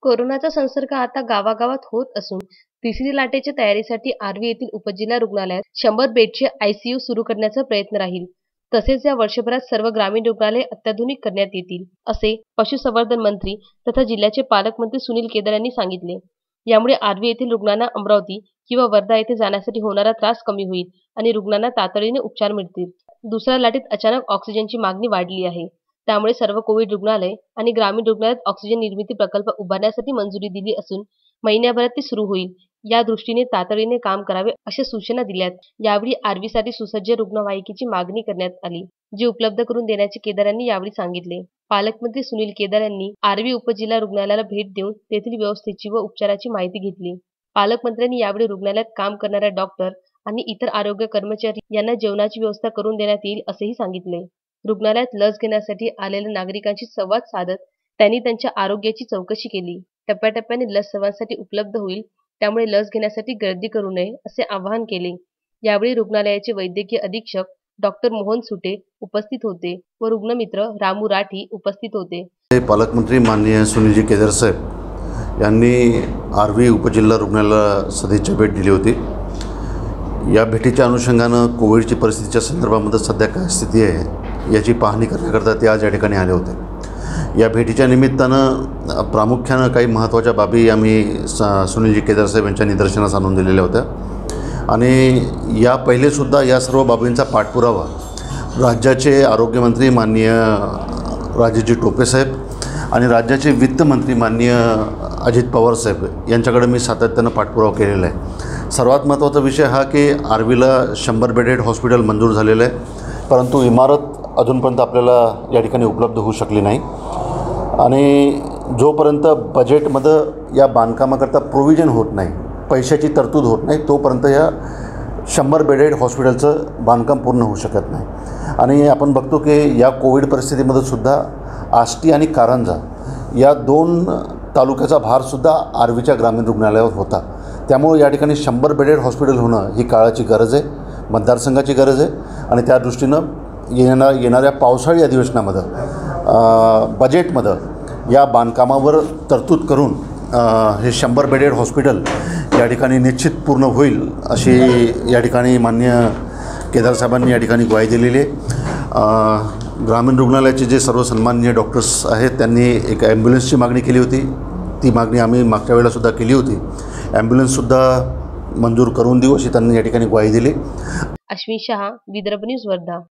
कोरोनाचा संसर्ग आता गावागावात होत असून तिसरी लाटेच्या तयारीसाठी आर्वी येथील उपजिल्हा रुग्णालयात 100 बेडचे आयसीयू सुरू करण्याचा प्रयत्न राहील. तसेच या वर्षभरात सर्व ग्रामीण रुग्णालये अत्याधुनिक करण्यात येतील, असे पशुसंवर्धन मंत्री तथा जिल्ह्याचे पालकमंत्री सुनील केदार यांनी सांगितले. यामुळे आर्वी येथील रुग्णांना अमरावती किंवा वर्धा येथे जाण्यासाठी होणारा त्रास कमी होईल आणि रुग्णांना तातडीने उपचार मिळतील. दुसऱ्या लाटेत अचानक ऑक्सिजनची मागणी वाढली आहे. त्यामुळे सर्व कोविड रुग्णालय आणि ग्रामीण रुग्णालयात ऑक्सिजन निर्मिती प्रकल्प उभारण्यासाठी मंजुरी दिली असून महिन्याभरात ती सुरू होईल. या दृष्टीने तातडीने काम करावे अशा सूचना दिल्यात. यावेळी आर्वीसाठी सुसज्ज रुग्णवाहिकेची मागणी करण्यात आली, जी उपलब्ध करून देण्याचे केदार यांनी यावेळी सांगितले. पालकमंत्री सुनील केदार यांनी आर्वी उपजिल्हा रुग्णालयाला भेट देऊन तेथील व्यवस्थेची व उपचाराची माहिती घेतली. पालकमंत्र्यांनी यावेळी रुग्णालयात काम करणाऱ्या डॉक्टर आणि इतर आरोग्य कर्मचारी यांना जेवणाची व्यवस्था करून देण्यात येईल असेही सांगितले. रुग्णालयात लस घेण्यासाठी आलेल्या नागरिकांशी संवाद साधत त्यांनी त्यांच्या आरोग्याची चौकशी केली. टप्प्याटप्प्याने लस सर्वांसाठी उपलब्ध होईल, त्यामुळे लस घेण्यासाठी गर्दी करू नये असे आवाहन केले. यावेळी रुग्णालयाचे वैद्यकीय अधीक्षक डॉक्टर मोहन सुटे उपस्थित होते व रुग्णमित्र रामू राठी उपस्थित होते. पालकमंत्री माननीय सुनीलजी केदार साहेब यांनी आर्वी उपजिल्हा रुग्णालयाला सदिच्छा भेट दिली होती. या भेटीच्या अनुषंगानं कोविडची परिस्थितीच्या संदर्भामध्ये सध्या काय स्थिती आहे याची पाहणी करण्याकरता ते आज या ठिकाणी आले होते. या भेटीच्या निमित्तानं प्रामुख्यानं काही महत्त्वाच्या बाबी आम्ही सुनीलजी केदार साहेब यांच्या निदर्शनास आणून दिलेल्या होत्या आणि या पहिलेसुद्धा या सर्व बाबींचा पाठपुरावा राज्याचे आरोग्यमंत्री माननीय राजेशजी टोपे साहेब आणि राज्याचे वित्तमंत्री माननीय अजित पवार साहेब यांच्याकडे मी सातत्यानं पाठपुरावा केलेला आहे. सर्वात महत्त्वाचा विषय हा की आर्वीला 100 बेडेड हॉस्पिटल मंजूर झालेलं आहे, परंतु इमारत अजूनपर्यंत आपल्याला या ठिकाणी उपलब्ध होऊ शकली नाही आणि जोपर्यंत बजेटमध्ये या बांधकामाकरता प्रोव्हिजन होत नाही, पैशाची तरतूद होत नाही, तोपर्यंत या 100 बेडेड हॉस्पिटलचं बांधकाम पूर्ण होऊ शकत नाही. आणि आपण बघतो की या कोविड परिस्थितीमध्ये सुद्धा आष्टी आणि कारंजा या 2 तालुक्याचा भारसुद्धा आर्वीच्या ग्रामीण रुग्णालयावर होता. त्यामुळे या ठिकाणी 100 बेडेड हॉस्पिटल होणं ही काळाची गरज आहे, मतदारसंघाची गरज आहे आणि त्या दृष्टीनं येणाऱ्या पावसाळी अधिवेशनामध्ये बजेटमध्ये या बांधकामावर तरतूद करून हे 100 बेडेड हॉस्पिटल या ठिकाणी निश्चित पूर्ण होईल अशी या ठिकाणी माननीय केदार साहेबांनी या ठिकाणी ग्वाही दिलेली आहे. ग्रामीण रुग्णालयाचे जे सर्व सन्माननीय डॉक्टर्स आहेत त्यांनी एक ॲम्ब्युलन्सची मागणी केली होती. ती मागणी आम्ही मागच्या वेळेलासुद्धा केली होती. ॲम्ब्युलन्ससुद्धा मंजूर करून देऊ अशी त्यांनी या ठिकाणी ग्वाही दिली. अश्विन शहा, विदर्भ न्यूज, वर्धा.